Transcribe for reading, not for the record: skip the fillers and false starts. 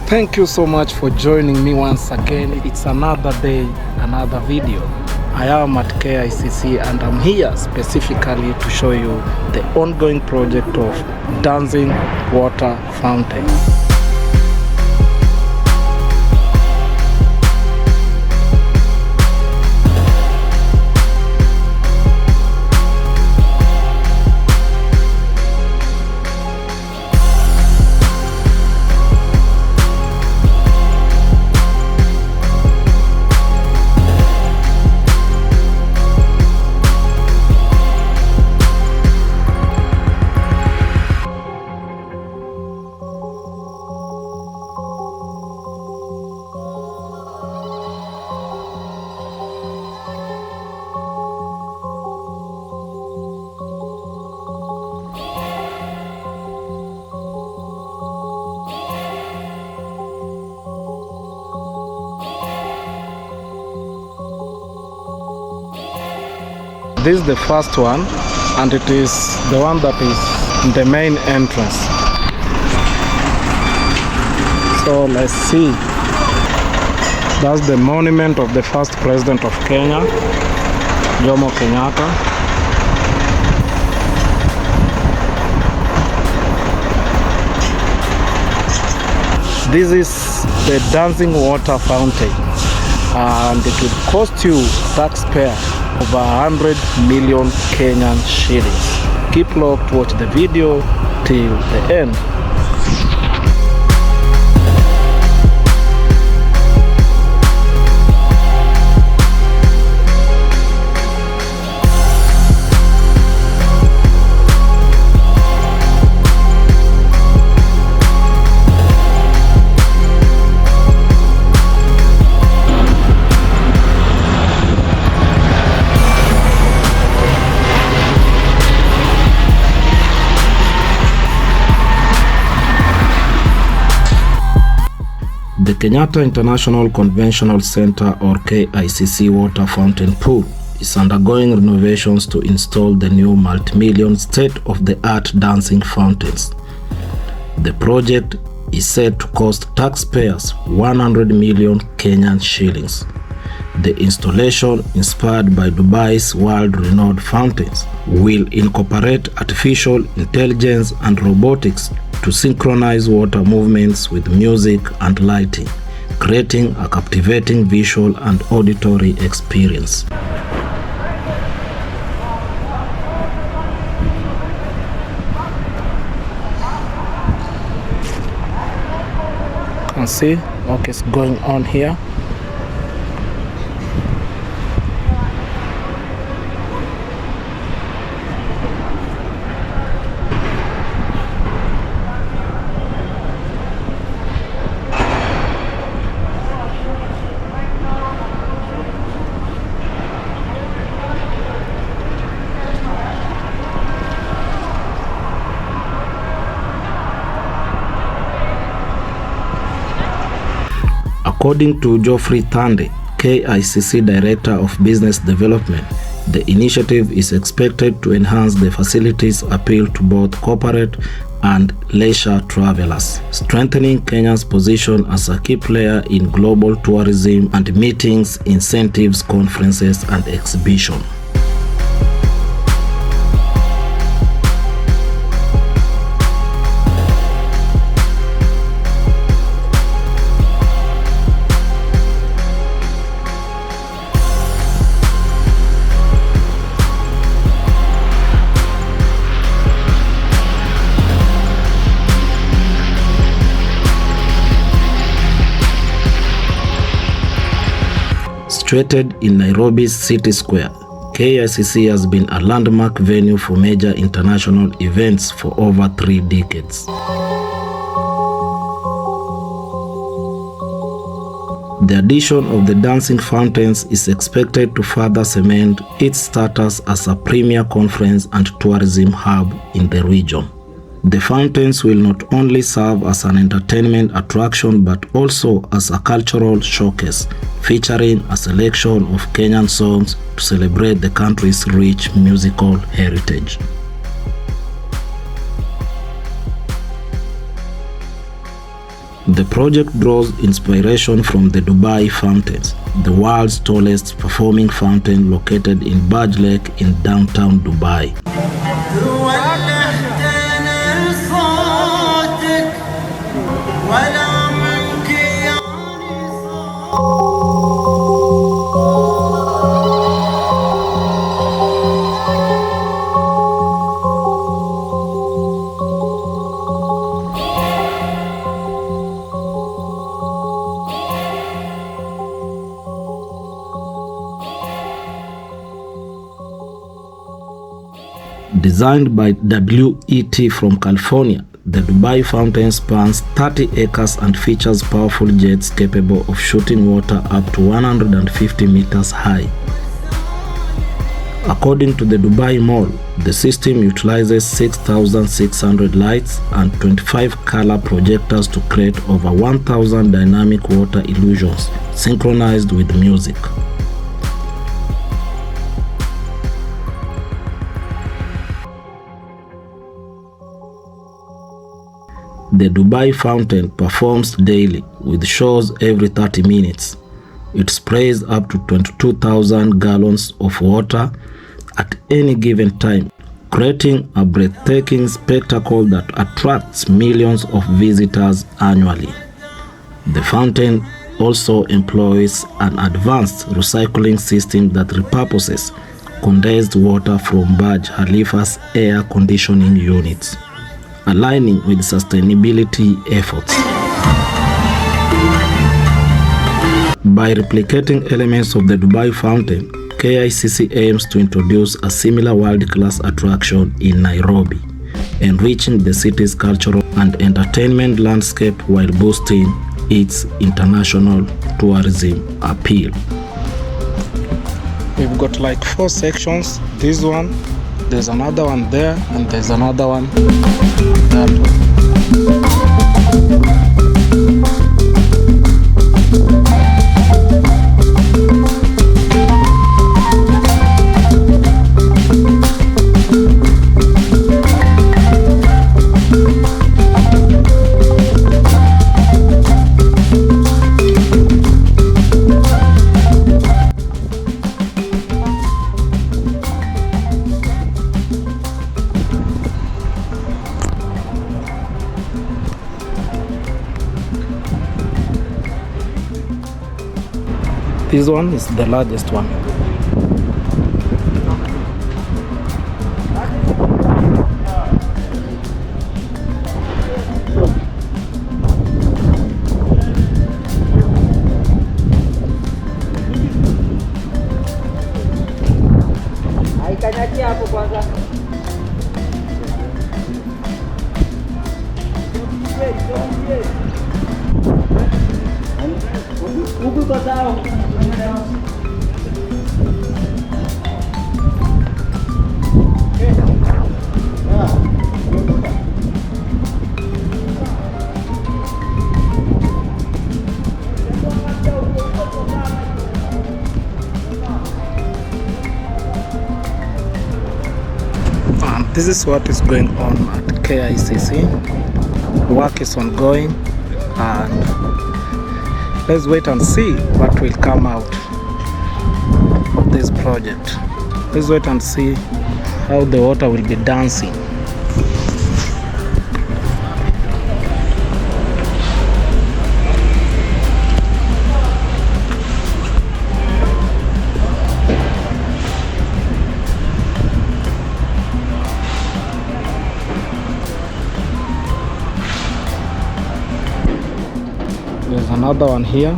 Thank you so much for joining me once again. It's another day, another video. I am at Kicc and I'm here specifically to show you the ongoing project of dancing water fountain. This is the first one, and it is the one that is the main entrance. So let's see. That's the monument of the first president of Kenya, Jomo Kenyatta. This is the dancing water fountain, and it will cost you, taxpayer, over 100 million Kenyan shillings. Keep locked, watch the video till the end. The Kenyatta International Conventional Center, or KICC water fountain pool, is undergoing renovations to install the new multi-million state-of-the-art dancing fountains. The project is said to cost taxpayers 100 million Kenyan shillings. The installation, inspired by Dubai's world-renowned fountains, will incorporate artificial intelligence and robotics to synchronize water movements with music and lighting, creating a captivating visual and auditory experience. You can see what is going on here. According to Geoffrey Thande, KICC Director of Business Development, the initiative is expected to enhance the facilities' appeal to both corporate and leisure travelers, strengthening Kenya's position as a key player in global tourism and meetings, incentives, conferences, and exhibition. Situated in Nairobi's City Square, KICC has been a landmark venue for major international events for over 3 decades. The addition of the dancing fountains is expected to further cement its status as a premier conference and tourism hub in the region. The fountains will not only serve as an entertainment attraction but also as a cultural showcase, featuring a selection of Kenyan songs to celebrate the country's rich musical heritage. The project draws inspiration from the Dubai Fountains, the world's tallest performing fountain located in Burj Lake in downtown Dubai. Designed by WET from California, the Dubai fountain spans 30 acres and features powerful jets capable of shooting water up to 150 meters high. According to the Dubai Mall, the system utilizes 6,600 lights and 25 color projectors to create over 1,000 dynamic water illusions synchronized with music. The Dubai fountain performs daily with shows every 30 minutes. It sprays up to 22,000 gallons of water at any given time, creating a breathtaking spectacle that attracts millions of visitors annually. The fountain also employs an advanced recycling system that repurposes condensed water from Burj Khalifa's air conditioning units, aligning with sustainability efforts. By replicating elements of the Dubai fountain, KICC aims to introduce a similar world-class attraction in Nairobi, enriching the city's cultural and entertainment landscape while boosting its international tourism appeal. We've got like 4 sections. This one, there's another one there, and there's another one that one. This one is the largest one. This is what is going on at KICC. Work is ongoing, and let's wait and see what will come out of this project. Let's wait and see how the water will be dancing. There's another one here.